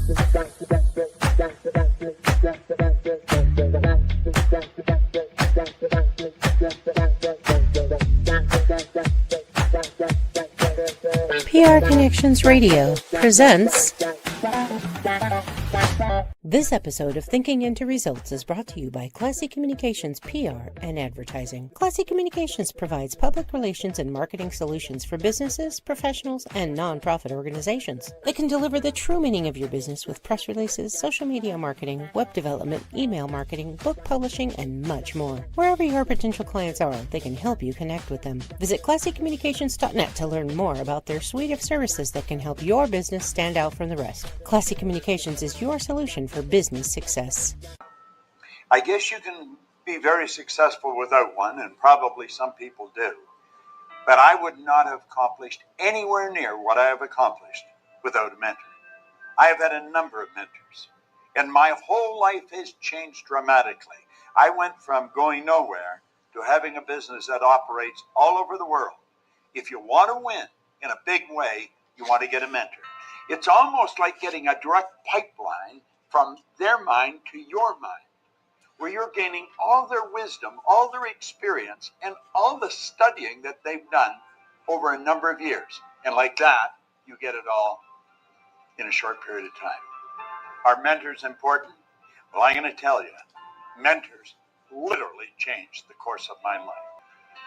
PR Connections Radio presents. This episode of Thinking into Results is brought to you by Classy Communications PR and Advertising. Classy Communications provides public relations and marketing solutions for businesses, professionals, and nonprofit organizations. They can deliver the true meaning of your business with press releases, social media marketing, web development, email marketing, book publishing, and much more. Wherever your potential clients are, they can help you connect with them. Visit classycommunications.net to learn more about their suite of services that can help your business stand out from the rest. Classy Communications is your solution for business success. I guess you can be very successful without one, and probably some people do. But I would not have accomplished anywhere near what I have accomplished without a mentor. I have had a number of mentors, and my whole life has changed dramatically. I went from going nowhere to having a business that operates all over the world. If you want to win in a big way, you want to get a mentor. It's almost like getting a direct pipeline from their mind to your mind, where you're gaining all their wisdom, all their experience, and all the studying that they've done over a number of years. And like that, you get it all in a short period of time. Are mentors important? Well, I'm going to tell you, mentors literally changed the course of my life.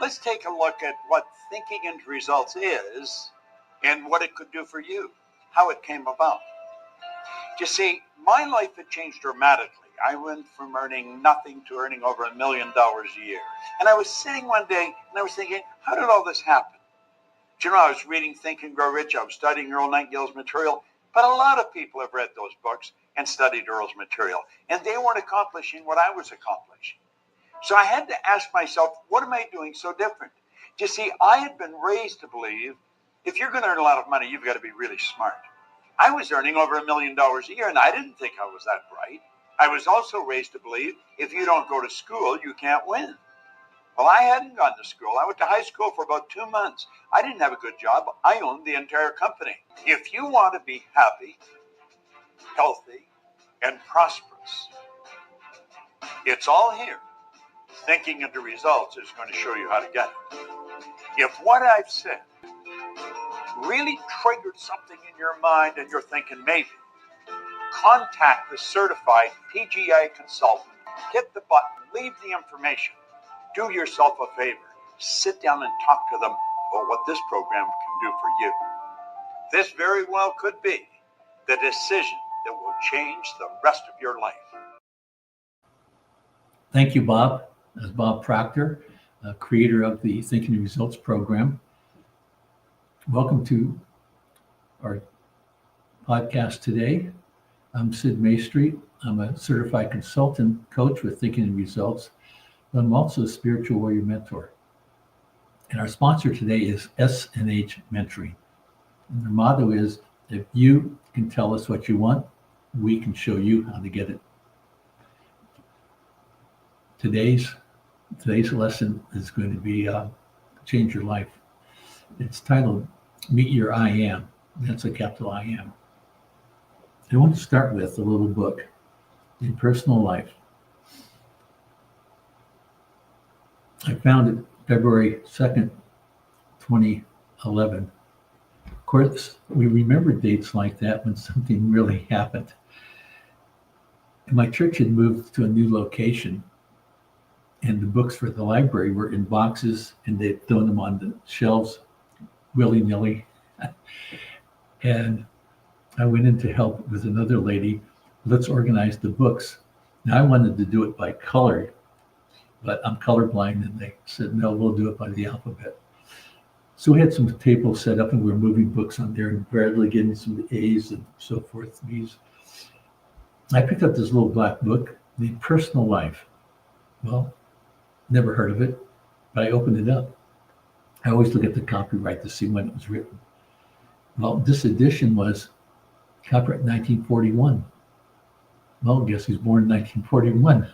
Let's take a look at what Thinking into Results is and what it could do for you, how it came about. You see, my life had changed dramatically. I went from earning nothing to earning over $1 million a year. And I was sitting one day and I was thinking, how did all this happen? Do you know, I was reading Think and Grow Rich. I was studying Earl Nightingale's material. But a lot of people have read those books and studied Earl's material. And they weren't accomplishing what I was accomplishing. So I had to ask myself, what am I doing so different? You see, I had been raised to believe if you're going to earn a lot of money, you've got to be really smart. I was earning over $1 million a year, and I didn't think I was that bright. I was also raised to believe if you don't go to school, you can't win. Well, I hadn't gone to school. I went to high school for about 2 months. I didn't have a good job. I owned the entire company. If you want to be happy, healthy, and prosperous, it's all here. Thinking into Results is going to show you how to get it. If what I've said really triggered something in your mind and you're thinking maybe, contact the certified PGI consultant, hit the button, leave the information, do yourself a favor, sit down and talk to them about what this program can do for you. This very well could be the decision that will change the rest of your life. Thank you, Bob. That's Bob Proctor, creator of the Thinking into Results program. Welcome to our podcast today. I'm Sid Maestre. I'm a certified consultant coach with Thinking into Results, but I'm also a spiritual warrior mentor. And our sponsor today is S&H Mentoring. And their motto is, if you can tell us what you want, we can show you how to get it. Today's lesson is going to be Change Your Life. It's titled Meet Your I Am. That's a capital I am. I want to start with a little book, In Personal Life. I found it February 2nd, 2011. Of course, we remember dates like that when something really happened. And my church had moved to a new location, and the books for the library were in boxes, and they'd thrown them on the shelves willy-nilly. And I went in to help with another lady. Let's organize the books. Now I wanted to do it by color, but I'm colorblind, and they said, no, we'll do it by the alphabet. So we had some tables set up, and we were moving books on there and gradually getting some A's and so forth, B's. I picked up this little black book, The Personal Life. Well, never heard of it, but I opened it up. I always look at the copyright to see when it was written. Well, this edition was copyright 1941. Well, guess who's born in 1941? I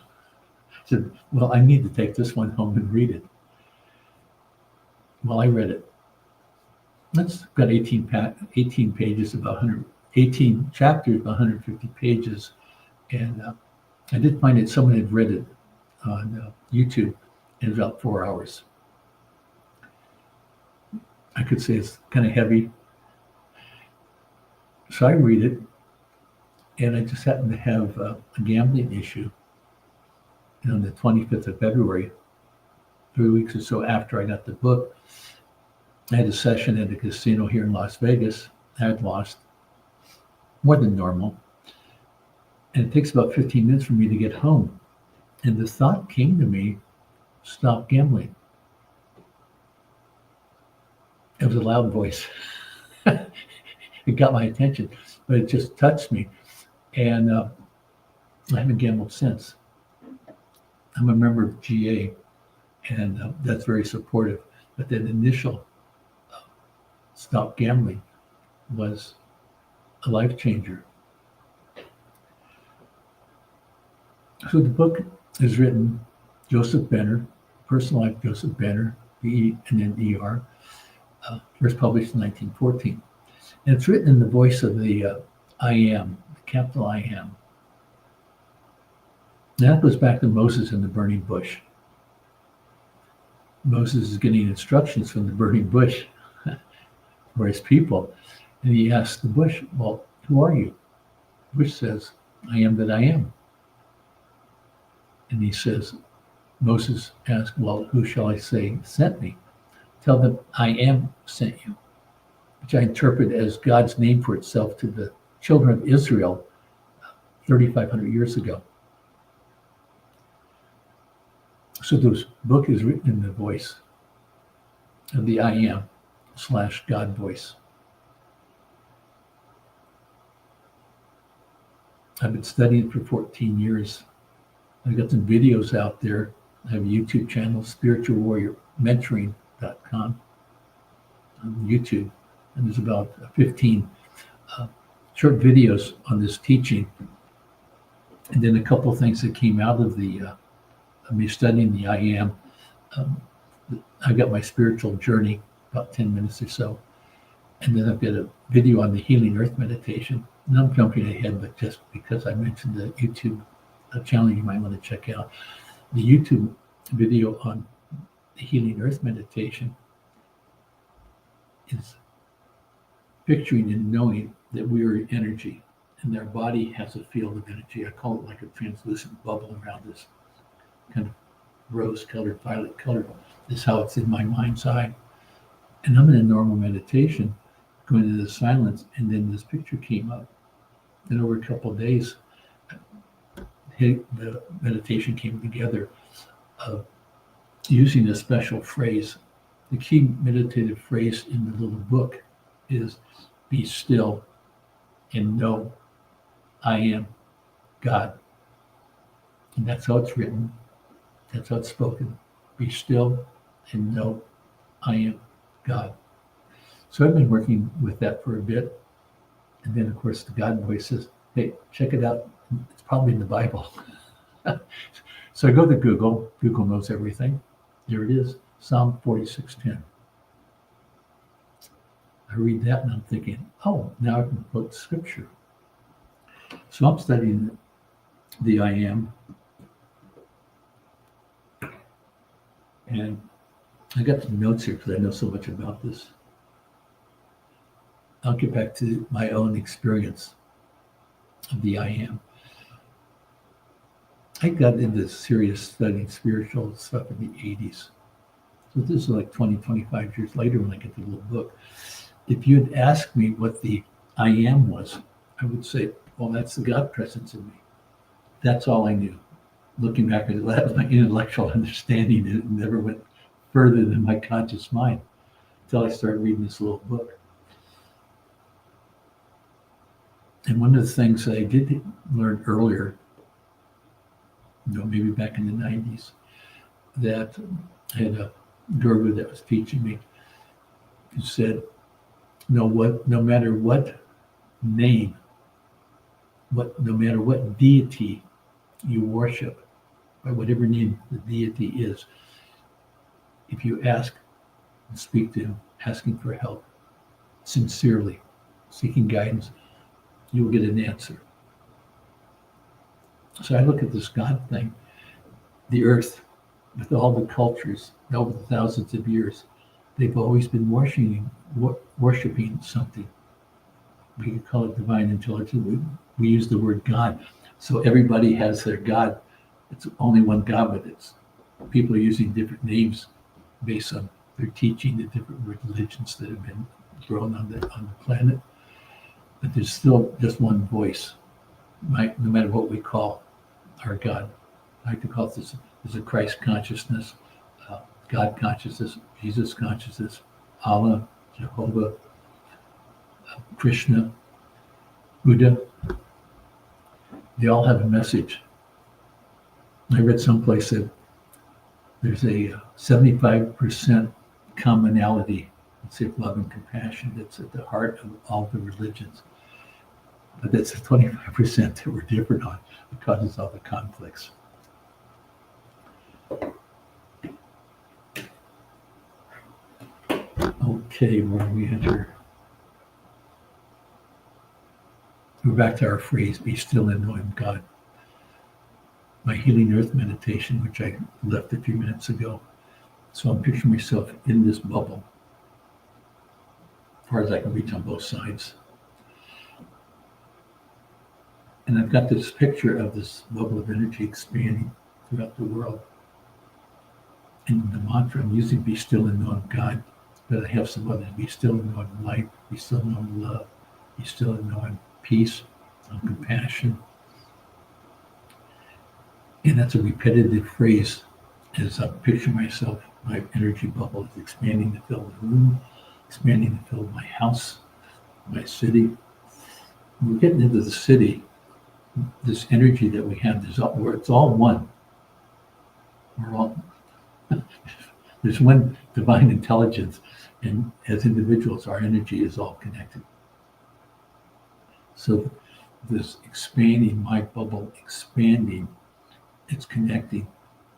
said, well, I need to take this one home and read it. Well, I read it. It's got 18 pages, about 18 chapters, 150 pages. And I did find that someone had read it on YouTube in about 4 hours. I could say it's kind of heavy. So I read it, and I just happened to have a gambling issue. And on the 25th of February, 3 weeks or so after I got the book, I had a session at a casino here in Las Vegas. I had lost more than normal. And it takes about 15 minutes for me to get home. And the thought came to me, stop gambling. It was a loud voice. It got my attention, but it just touched me. And I haven't gambled since. I'm a member of GA, and that's very supportive. But that initial stop gambling was a life changer. So the book is written Joseph Benner, personal life Joseph Benner, B and then ER, first published in 1914. And it's written in the voice of the I am, the capital I am. And that goes back to Moses in the burning bush. Moses is getting instructions from the burning bush for his people. And he asks the bush, well, who are you? The bush says, I am that I am. And he says, Moses asked, well, who shall I say sent me? Tell them I am sent you, which I interpret as God's name for itself to the children of Israel 3,500 years ago. So this book is written in the voice of the I am / God voice. I've been studying for 14 years. I've got some videos out there. I have a YouTube channel, spiritualwarriormentoring.com on YouTube. And there's about 15 short videos on this teaching. And then a couple of things that came out of me studying the I am. I got my spiritual journey, about 10 minutes or so. And then I've got a video on the Healing Earth meditation. And I'm jumping ahead, but just because I mentioned the YouTube channel you might want to check out. The YouTube video on the Healing Earth meditation is picturing and knowing that we are energy and our body has a field of energy. I call it like a translucent bubble around this kind of rose-colored, violet color. This is how it's in my mind's eye. And I'm in a normal meditation, going into the silence, and then this picture came up. And over a couple of days, the meditation came together of using a special phrase. The key meditative phrase in the little book is be still and know I am God. And that's how it's written. That's how it's spoken. Be still and know I am God. So I've been working with that for a bit. And then, of course, the God voice says, hey, check it out. It's probably in the Bible. So I go to Google. Google knows everything. There it is, Psalm 46:10. I read that and I'm thinking, oh, now I can quote scripture. So I'm studying the I am. And I got some notes here because I know so much about this. I'll get back to my own experience of the I am. I got into serious studying spiritual stuff in the 80s. So this is like 20, 25 years later when I get the little book. If you had asked me what the I am was, I would say, well, that's the God presence in me. That's all I knew. Looking back at it, that was my intellectual understanding. It never went further than my conscious mind until I started reading this little book. And one of the things that I did learn earlier, maybe back in the 90s, that I had a guru that was teaching me who said, no matter what name, no matter what deity you worship, by whatever name the deity is, if you ask and speak to him, asking for help, sincerely, seeking guidance, you will get an answer. So I look at this God thing, the earth, with all the cultures over the thousands of years, they've always been worshiping something. We could call it divine intelligence. We use the word God. So everybody has their God. It's only one God, but it's people are using different names based on their teaching, the different religions that have been grown on the planet. But there's still just one voice, right? No matter what we call our God. I like to call this a Christ consciousness, God consciousness, Jesus consciousness, Allah, Jehovah, Krishna, Buddha. They all have a message. I read someplace that there's a 75% commonality, let's say, of love and compassion that's at the heart of all the religions. But that's the 25% that we're different on that causes all the conflicts. Okay, where we enter. We're back to our phrase, be still and know I'm God. My Healing Earth meditation, which I left a few minutes ago. So I'm picturing myself in this bubble, as far as I can reach on both sides. And I've got this picture of this bubble of energy expanding throughout the world. And the mantra I'm using, be still and know I'm God. But I have some others, be still and know I'm light, be still and know I'm love, be still and know I'm peace, I'm compassion. And that's a repetitive phrase as I picture myself, my energy bubble is expanding to fill the room, expanding to fill my house, my city. When we're getting into the city, this energy that we have, it's all one. We're all, there's one divine intelligence, and as individuals, our energy is all connected. So this expanding, my bubble expanding, it's connecting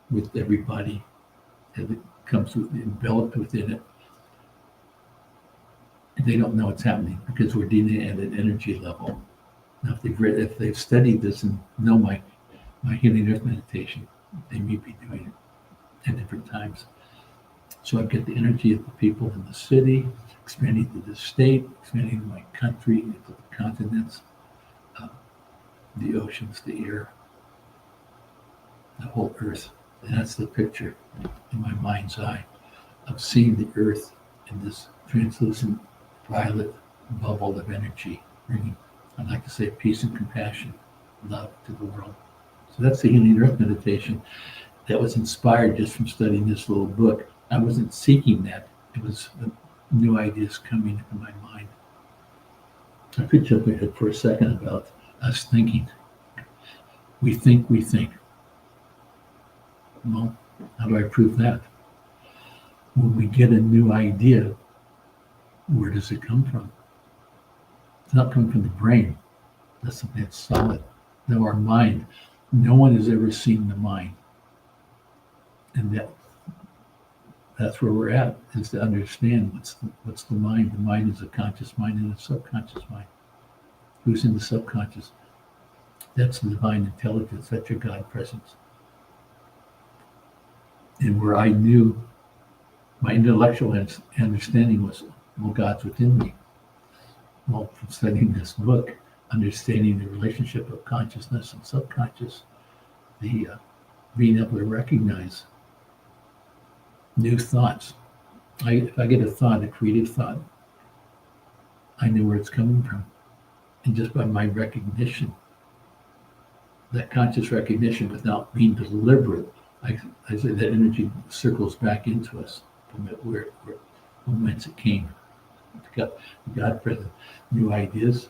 with everybody as it comes enveloped within it. And they don't know what's happening because we're dealing at an energy level. Now, if they've studied this and know my Healing Earth meditation, they may be doing it at different times. So I get the energy of the people in the city, expanding to the state, expanding to my country, into the continents, the oceans, the air, the whole earth. And that's the picture in my mind's eye of seeing the earth in this translucent violet bubble of energy, bringing, I'd like to say, peace and compassion, love to the world. So that's the Healing Earth meditation that was inspired just from studying this little book. I wasn't seeking that. It was new ideas coming into my mind. I could jump ahead for a second about us thinking. We think. Well, how do I prove that? When we get a new idea, where does it come from? It's not coming from the brain. That's something that's solid. No, our mind. No one has ever seen the mind. And that's where we're at, is to understand what's the mind. The mind is a conscious mind and a subconscious mind. Who's in the subconscious? That's the divine intelligence. That's your God presence. And where I knew my intellectual understanding was, well, God's within me. Well, from studying this book, understanding the relationship of consciousness and subconscious, the being able to recognize new thoughts. If I get a thought, a creative thought, I know where it's coming from. And just by my recognition, that conscious recognition without being deliberate, I say that energy circles back into us from whence it came. God present, new ideas,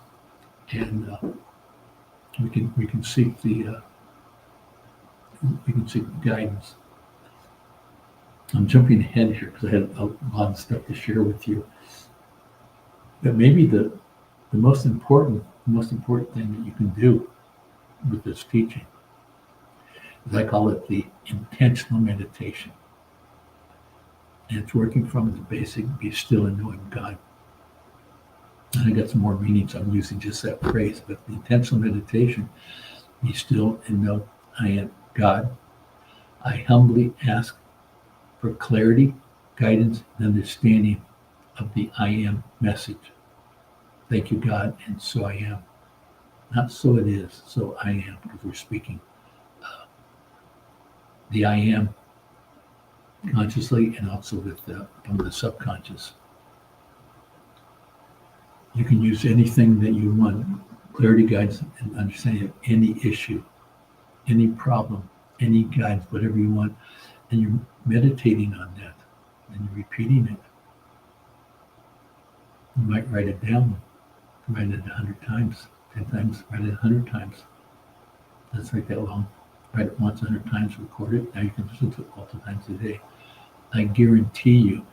and we can seek guidance. I'm jumping ahead here because I had a lot of stuff to share with you. But maybe the most important thing that you can do with this teaching is, I call it the intentional meditation. And it's working from the basic, be still and knowing God. And I got some more meanings. I'm using just that phrase, but the intentional meditation, be still and know I am God. I humbly ask for clarity, guidance, and understanding of the I am message. Thank you, God, and so I am. Not so it is, so I am, because we're speaking the I am consciously and also with from the subconscious. You can use anything that you want, clarity, guidance, and understanding of any issue, any problem, any guidance, whatever you want, and you're meditating on that, and you're repeating it. You might write it down, write it 100 times, 10 times, write it 100 times. Doesn't take that long. Write it once, 100 times, record it. Now you can listen to it multiple times a day. I guarantee you,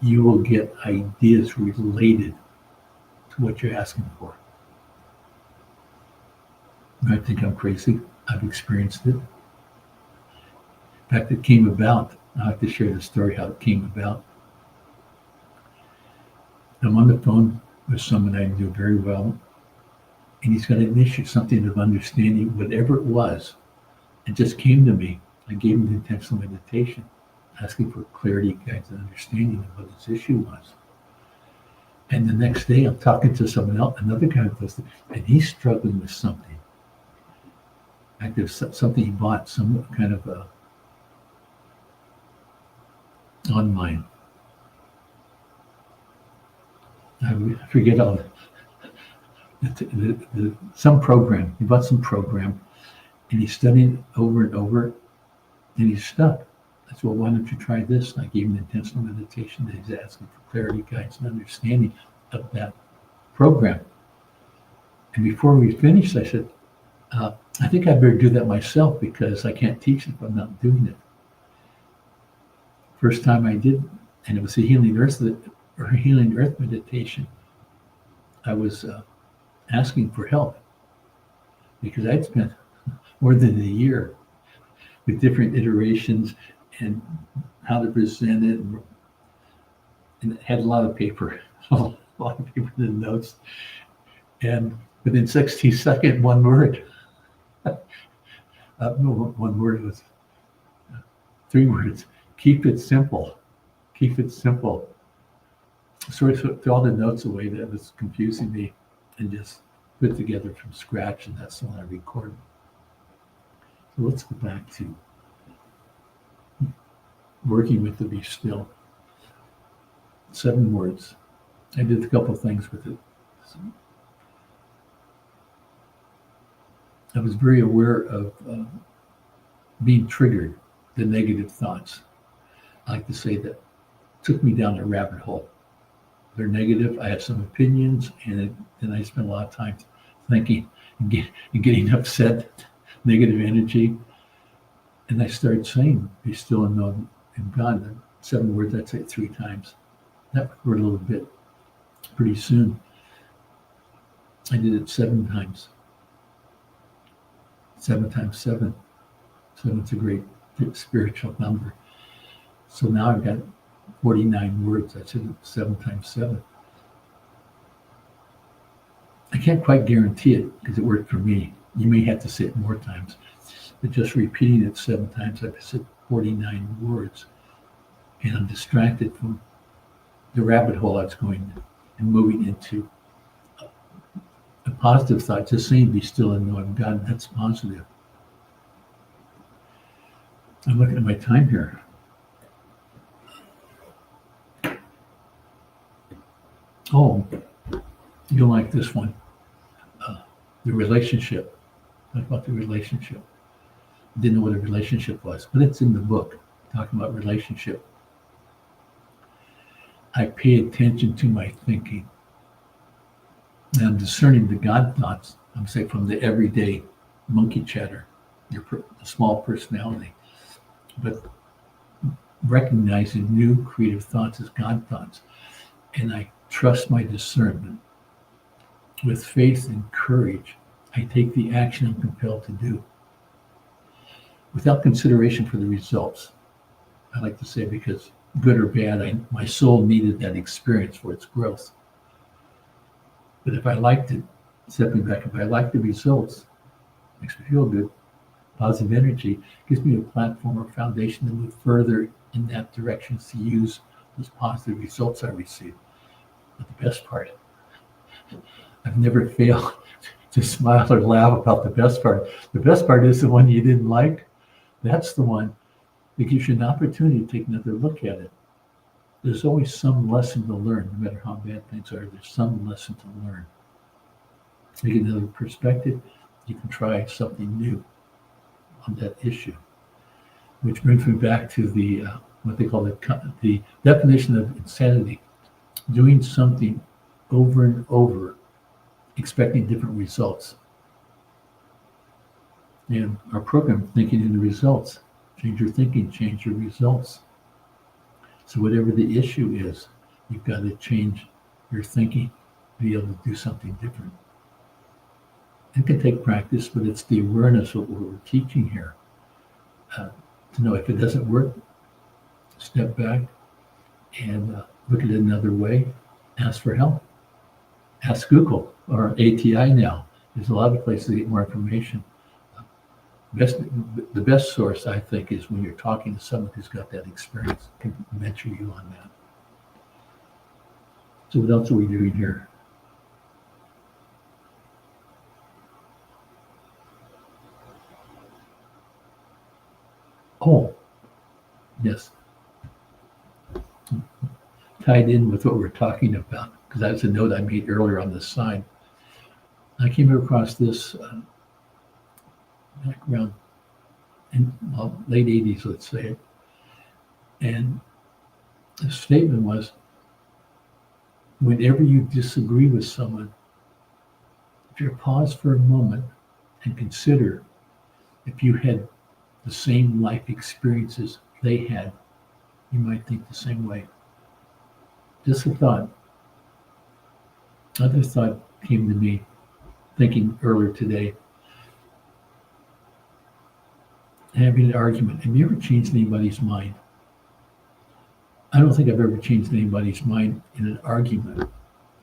you will get ideas related to what you're asking for. You might think I'm crazy. I've experienced it. In fact, it came about. I have to share the story how it came about. I'm on the phone with someone I knew very well, and he's got an issue, something of understanding, whatever it was. It just came to me. I gave him the intentional meditation, asking for clarity, guidance, and understanding of what his issue was. And the next day, I'm talking to someone else, another guy who does it, and he's struggling with something. In fact, there's something he bought, some kind of a online. I forget all some program. He bought some program, and he's studying it over and over, and he's stuck. I said, well, why don't you try this? And I gave him an intentional meditation that he's asking for clarity, guidance, and understanding of that program. And before we finished, I said, I think I better do that myself because I can't teach it if I'm not doing it. First time I did, and it was a healing earth meditation, I was asking for help because I'd spent more than a year with different iterations and how to present it, and it had a lot of paper, a lot of paper and notes, and within 60 seconds, one word. One word was 3 words. Keep it simple. Keep it simple. So I took all the notes away that was confusing me and just put together from scratch, and that's the one I recorded. So let's go back to working with the Be Still. 7 words. I did a couple things with it. I was very aware of being triggered, the negative thoughts. I like to say that took me down a rabbit hole. They're negative. I have some opinions, and then I spend a lot of time thinking and getting upset, negative energy. And I started saying, be still and know in God. The 7 words, I'd say it 3 times. That worked a little bit. Pretty soon, I did it 7 times. 7 times 7. 7's a great spiritual number. So now I've got 49 words. I said 7 times 7. I can't quite guarantee it because it worked for me. You may have to say it more times. But just repeating it 7 times, I've said 49 words. And I'm distracted from the rabbit hole I was going and moving into a positive thought. Just saying, be still and know I'm God. That's positive. I'm looking at my time here. Oh, you'll like this one. The relationship. Talk about the relationship. Didn't know what a relationship was, but it's in the book, talking about relationship. I pay attention to my thinking. And I'm discerning the God thoughts, I'm saying from the everyday monkey chatter, the small personality, but recognizing new creative thoughts as God thoughts. And I trust my discernment. With faith and courage, I take the action I'm compelled to do. Without consideration for the results. I like to say, because good or bad, my soul needed that experience for its growth. But if I liked it, stepping back, if I like the results, makes me feel good, positive energy, gives me a platform or foundation to move further in that direction to use those positive results I receive. But the best part, I've never failed to smile or laugh about the best part. The best part is the one you didn't like. That's the one that gives you an opportunity to take another look at it. There's always some lesson to learn, no matter how bad things are. There's some lesson to learn. You get another perspective, you can try something new on that issue. Which brings me back to the what they call the definition of insanity: doing something over and over, expecting different results. And our program, Thinking in the Results, change your thinking, change your results. So whatever the issue is, you've got to change your thinking to be able to do something different. It can take practice, but it's the awareness of what we're teaching here. To know if it doesn't work, step back and look at it another way, ask for help. Ask Google or ATI now. There's a lot of places to get more information. The best source, I think, is when you're talking to someone who's got that experience, can mentor you on that. So what else are we doing here? Oh, yes. Tied in with what we're talking about, because that's a note I made earlier on the side. I came across this back around in late 80s, let's say. And the statement was, whenever you disagree with someone, if you pause for a moment and consider if you had the same life experiences they had, you might think the same way. Just a thought. Another thought came to me thinking earlier today. Having an argument. Have you ever changed anybody's mind? I don't think I've ever changed anybody's mind in an argument.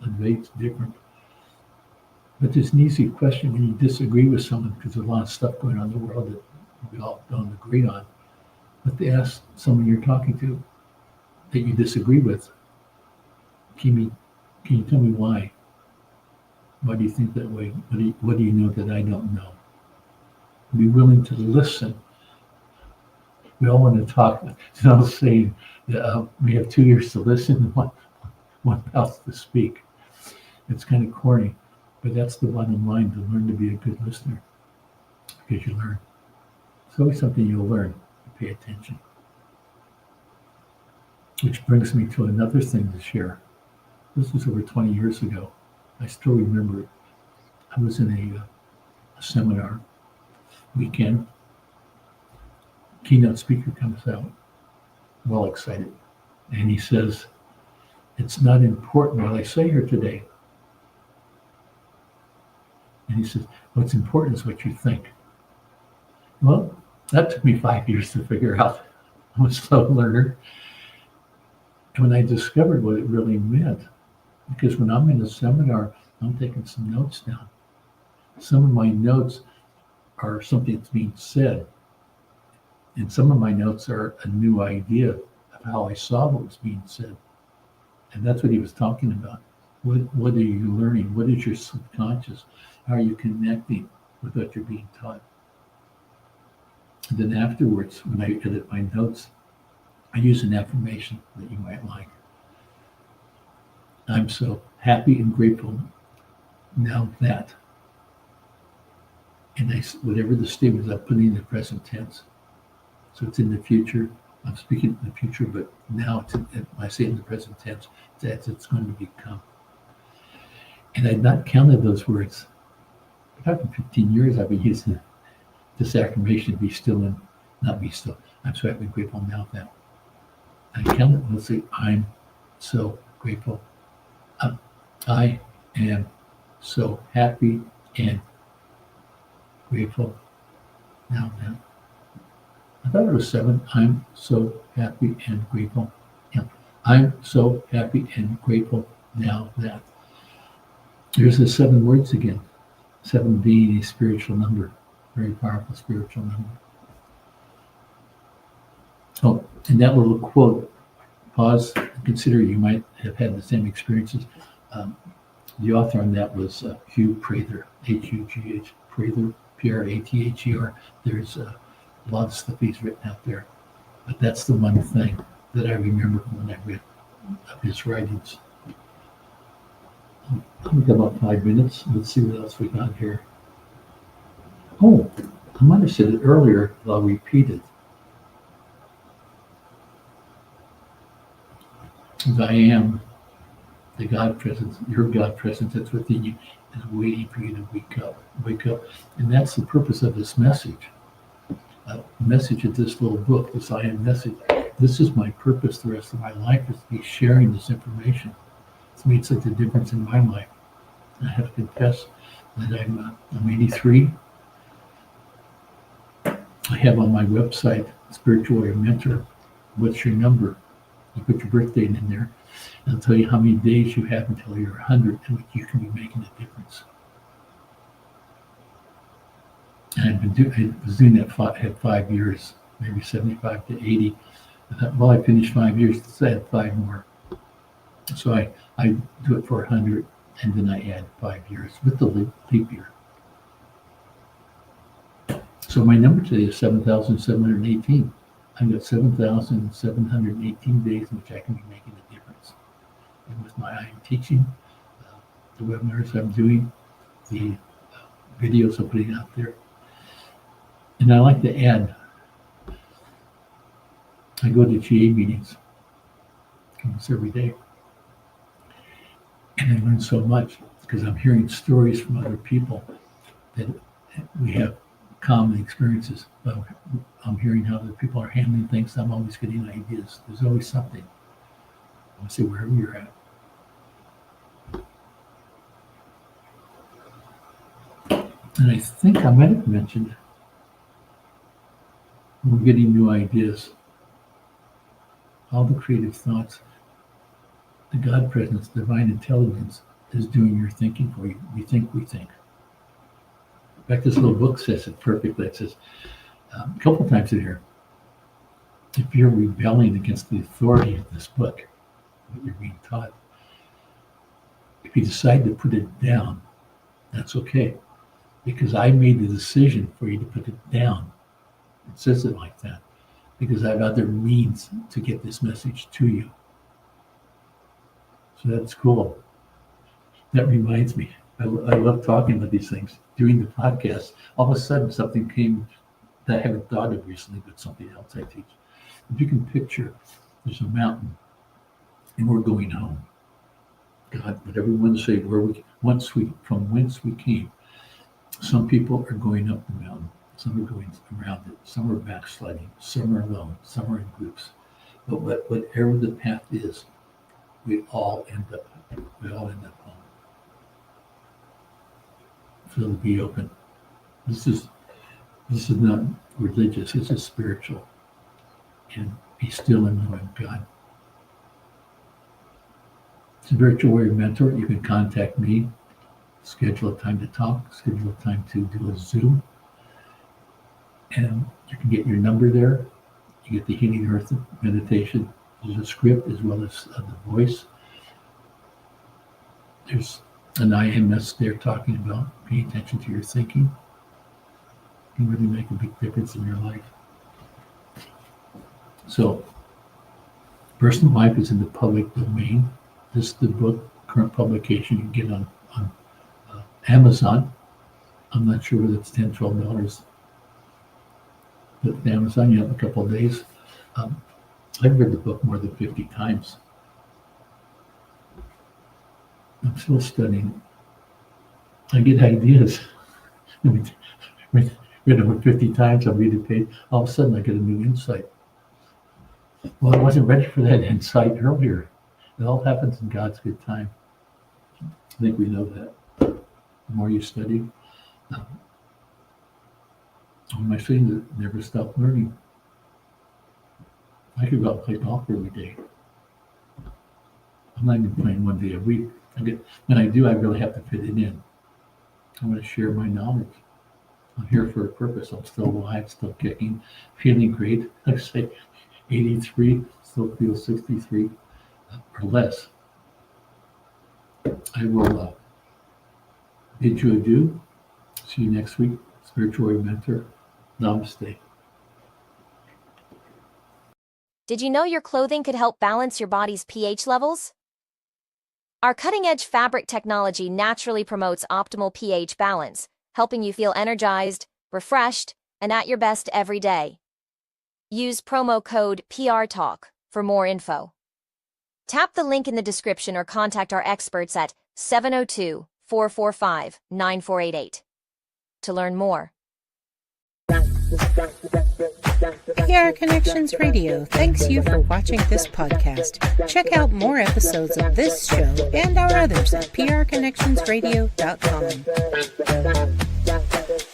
A debate's different. But there's an easy question when you disagree with someone, because there's a lot of stuff going on in the world that we all don't agree on. But to ask someone you're talking to that you disagree with, can you tell me why? Why do you think that way? What do you know that I don't know? Be willing to listen. We all want to talk. It's not saying that we have 2 ears to listen and one mouth to speak. It's kind of corny, but that's the bottom line, to learn to be a good listener, because you learn. It's always something you'll learn. Pay attention. Which brings me to another thing to share. This was over 20 years ago. I still remember it. I was in a seminar weekend. Keynote speaker comes out, well excited, and he says, "It's not important what I say here today." And he says, "What's important is what you think." Well, that took me 5 years to figure out. I'm a slow learner. And when I discovered what it really meant, because when I'm in a seminar, I'm taking some notes down. Some of my notes are something that's being said. And some of my notes are a new idea of how I saw what was being said. And that's what he was talking about. What are you learning? What is your subconscious? How are you connecting with what you're being taught? And then afterwards, when I edit my notes, I use an affirmation that you might like. I'm so happy and grateful now that. And whatever the statement is, I'm putting in the present tense. So it's in the future. I'm speaking in the future, but now when I say it in the present tense, that's it's going to become. And I'd not counted those words. For 15 years, I've been using this affirmation: be still and not be still. I'm so happy and grateful now that. I counted, let's say, I'm so grateful. I am so happy and grateful now that. I thought it was 7. I'm so happy and grateful. Yeah. I'm so happy and grateful now that. There's the 7 words again. 7 being a spiritual number, very powerful spiritual number. Oh, and that little quote, pause and consider you might have had the same experiences. Um, the author on that was Hugh Prather, H-U-G-H, Prather, P-R-A-T-H-E-R. There's a lot of stuff he's written out there. But that's the one thing that I remember when I read of his writings. We've got about 5 minutes. Let's see what else we got here. Oh, I might have said it earlier, but I'll repeat it. As I am, the God presence, your God presence that's within you is waiting for you to wake up. Wake up. And that's the purpose of this message. The message of this little book, this I am message. This is my purpose the rest of my life, is to be sharing this information. It's made such a difference in my life. I have to confess that I'm 83. I have on my website, Spiritual Warrior Mentor, what's your number? You put your birth date in there, and it'll tell you how many days you have until you're 100 and you can be making a difference. And I was doing that had 5 years, maybe 75 to 80. I thought, well, I finished 5 years, so I had 5 more. So I do it for 100, and then I add 5 years with the leap year. So my number today is 7,718. I've got 7,718 days in which I can be making a difference. And with my I am teaching, the webinars I'm doing, the videos I'm putting out there. And I like to add, I go to GA meetings almost every day. And I learn so much because I'm hearing stories from other people that we have common experiences. I'm hearing how other people are handling things. I'm always getting ideas. There's always something. I want to say wherever you're at. And I think I might have mentioned we're getting new ideas. All the creative thoughts, the God presence, divine intelligence is doing your thinking for you. We think we think. In fact, this little book says it perfectly. It says a couple times in here, if you're rebelling against the authority of this book, what you're being taught, if you decide to put it down, that's okay. Because I made the decision for you to put it down. It says it like that. Because I have other means to get this message to you. So that's cool. That reminds me, I love talking about these things. Doing the podcast, all of a sudden something came that I haven't thought of recently, but something else I teach. If you can picture, there's a mountain, and we're going home. God, whatever you want to say, from whence we came. Some people are going up the mountain. Some are going around it. Some are backsliding. Some are alone. Some are in groups. But whatever the path is, we all end up home. So be open. This is not religious. This is spiritual. And be still and know I'm God. Spiritual Warrior Mentor. You can contact me. Schedule a time to talk. Schedule a time to do a Zoom. And you can get your number there. You get the Healing Earth meditation. There's a script as well as the voice. There's an IMS there talking about paying attention to your thinking. It can really make a big difference in your life. So, Personal Life is in the public domain. This is the book, current publication you can get on Amazon. I'm not sure whether it's $10, $12. But with Amazon, you have a couple of days. I've read the book more than 50 times. I'm still studying. I get ideas. Read it over 50 times, I'll read a page. All of a sudden, I get a new insight. Well, I wasn't ready for that insight earlier. It all happens in God's good time. I think we know that. The more you study, my students never stop learning. I could go out and play golf every day. I'm not even playing one day a week. When I do, I really have to fit it in. I want to share my knowledge. I'm here for a purpose. I'm still alive, still kicking, feeling great. Like I say, 83, still feel 63 or less. I will bid you adieu. See you next week. Spiritual mentor. Namaste. Did you know your clothing could help balance your body's pH levels? Our cutting-edge fabric technology naturally promotes optimal pH balance, helping you feel energized, refreshed, and at your best every day. Use promo code PRTalk for more info. Tap the link in the description or contact our experts at 702-445-9488 to learn more. PR Connections Radio thanks you for watching this podcast. Check out more episodes of this show and our others at prconnectionsradio.com.